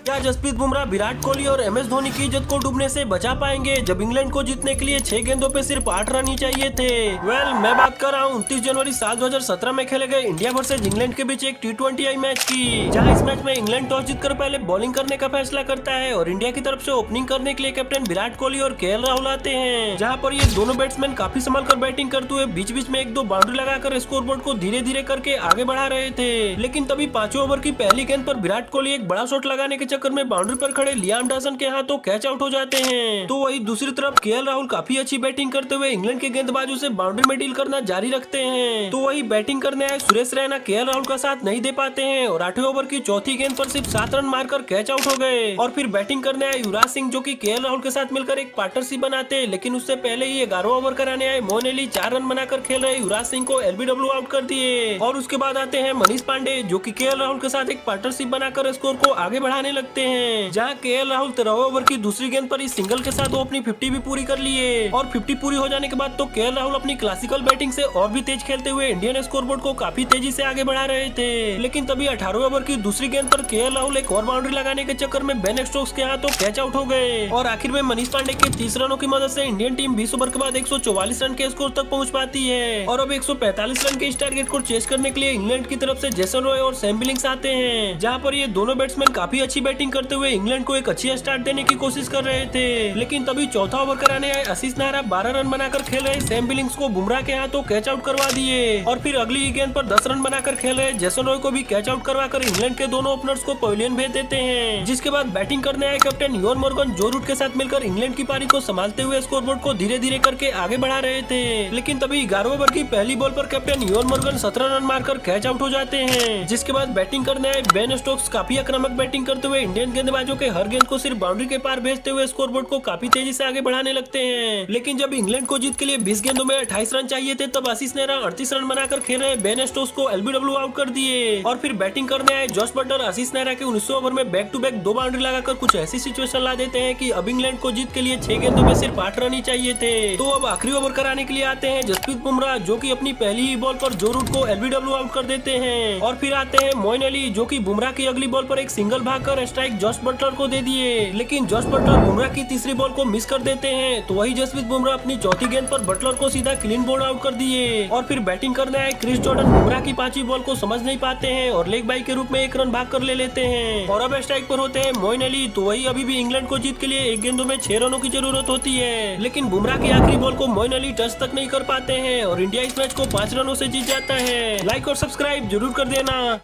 क्या जसप्रीत बुमराह विराट कोहली और MS धोनी की इज्जत को डूबने से बचा पाएंगे जब इंग्लैंड को जीतने के लिए 6 गेंदों पे सिर्फ 8 रन ही चाहिए थे। मैं बात कर रहा हूँ 29 जनवरी साल 2017 में खेले गए इंडिया वर्सेज इंग्लैंड के बीच एक T20I मैच की, जहाँ इस मैच में इंग्लैंड टॉस जीतकर पहले बॉलिंग करने का फैसला करता है और इंडिया की तरफ से ओपनिंग करने के लिए कैप्टन विराट कोहली और KL राहुल आते हैं। जहाँ पर ये दोनों बैट्समैन काफी संभल कर बैटिंग करते हुए बीच बीच में 1-2 बाउंड्री लगाकर स्कोरबोर्ड को धीरे धीरे करके आगे बढ़ा रहे थे। लेकिन तभी 5वें ओवर की पहली गेंद पर विराट कोहली एक बड़ा शॉट लगाने के चक्कर में बाउंड्री पर खड़े लियाम डॉसन के हाथों कैच आउट हो जाते हैं। तो वही दूसरी तरफ KL राहुल काफी अच्छी बैटिंग करते हुए इंग्लैंड के गेंदबाजों से बाउंड्री में डील करना जारी रखते हैं। तो वही बैटिंग करने आए सुरेश रैना KL राहुल का साथ नहीं दे पाते हैं और 8वें ओवर की चौथी गेंद पर सिर्फ 7 रन मारकर कैच आउट हो गए। और फिर बैटिंग करने आए युवराज सिंह जो कि KL राहुल के साथ मिलकर एक पार्टनरशिप बनाते, लेकिन उससे पहले ही 11वां ओवर कराने आए मोइन अली 4 रन बनाकर खेल रहे युवराज सिंह को LBW आउट कर दिए। और उसके बाद आते हैं मनीष पांडे जो कि KL राहुल के साथ एक पार्टनरशिप बनाकर स्कोर को आगे बढ़ाने लगते हैं, जहां KL राहुल 13वें ओवर की दूसरी गेंद पर इस सिंगल के साथ वो अपनी 50 भी पूरी कर लिए। और 50 पूरी हो जाने के बाद तो KL राहुल अपनी क्लासिकल बैटिंग से और भी तेज खेलते हुए इंडियन स्कोरबोर्ड को काफी तेजी से आगे बढ़ा रहे थे। लेकिन तभी 18वें ओवर की दूसरी गेंद पर KL राहुल एक और बाउंड्री लगाने के चक्कर में बेन स्टोक्स के हाथों कैच आउट हो गए। और आखिर में मनीष पांडे के 30 रनों की मदद से इंडियन टीम 20 ओवर के बाद 144 रन के स्कोर तक पहुंच पाती है। और अब 145 रन के इस टारगेट को चेस करने के लिए इंग्लैंड की तरफ से जेसन रॉय और सैम बिलिंग्स आते हैं, जहां पर ये दोनों बैट्समैन काफी अच्छी बैटिंग करते हुए इंग्लैंड को एक अच्छी स्टार्ट देने की कोशिश कर रहे थे। लेकिन तभी चौथा ओवर कराने आए आशीष नेहरा 12 रन बनाकर खेल रहे सैम बिलिंग्स को बुमराह के हाथों कैच आउट करवा दिए। और फिर अगली ही गेंद पर 10 रन बनाकर खेल रहे जेसन रॉय को भी कैच आउट करवाकर इंग्लैंड के दोनों ओपनर्स को पवेलियन भेज देते हैं। जिसके बाद बैटिंग करने आए कैप्टन इयोन मोर्गन जो रूट के साथ मिलकर इंग्लैंड की पारी को संभालते हुए स्कोरबोर्ड को धीरे धीरे करके आगे बढ़ा रहे थे। लेकिन तभी 11वें ओवर की पहली बॉल पर कैप्टन इयोन मोर्गन 17 रन मारकर कैच आउट हो जाते हैं। जिसके बाद बैटिंग करने आए बेन स्टोक्स काफी आक्रामक बैटिंग करते हुए इंडियन गेंदबाजों के हर गेंद को सिर्फ बाउंड्री के पार भेजते हुए स्कोरबोर्ड को काफी तेजी से आगे बढ़ाने लगते हैं। लेकिन जब इंग्लैंड को जीत के लिए 20 गेंदों में 28 रन चाहिए थे तब आशीष नेहरा 38 रन बनाकर खेल रहे बेन स्टोक्स को LBW आउट कर दिए। और फिर बैटिंग करने आए जॉस बटलर आशीष नेहरा के 19वें ओवर में बैक टू बैक 2 बाउंड्री लगाकर कुछ ऐसी सिचुएशन ला देते हैं कि अब इंग्लैंड को जीत के लिए 6 गेंदों में सिर्फ 8 रन ही चाहिए थे। तो अब आखिरी ओवर कराने के लिए आते हैं जसप्रीत बुमराह जो कि अपनी पहली ही बॉल पर जो रूट को LBW आउट कर देते हैं। और फिर आते हैं मोइन अली जो कि बुमराह की अगली बॉल पर एक सिंगल भागकर स्ट्राइक जॉस बटलर को दे दिए। लेकिन जॉस बटलर बुमराह की तीसरी बॉल को मिस कर देते हैं, तो वही जसप्रीत बुमराह अपनी चौथी गेंद पर बटलर को सीधा क्लीन बोल्ड आउट कर दिए। और फिर बैटिंग करने आए क्रिस जॉर्डन बुमराह की 5वीं बॉल को समझ नहीं पाते हैं और लेग बाई के रूप में 1 रन भाग कर ले लेते हैं। और अब स्ट्राइक पर होते हैं मोइन अली, तो वही अभी भी इंग्लैंड को जीत के लिए 1 गेंदों में 6 रनों की जरूरत होती है। लेकिन बुमराह की आखिरी बॉल को मोइन अली टच तक नहीं कर पाते हैं और इंडिया इस मैच को 5 रनों से जीत जाता है। लाइक और सब्सक्राइब जरूर कर देना।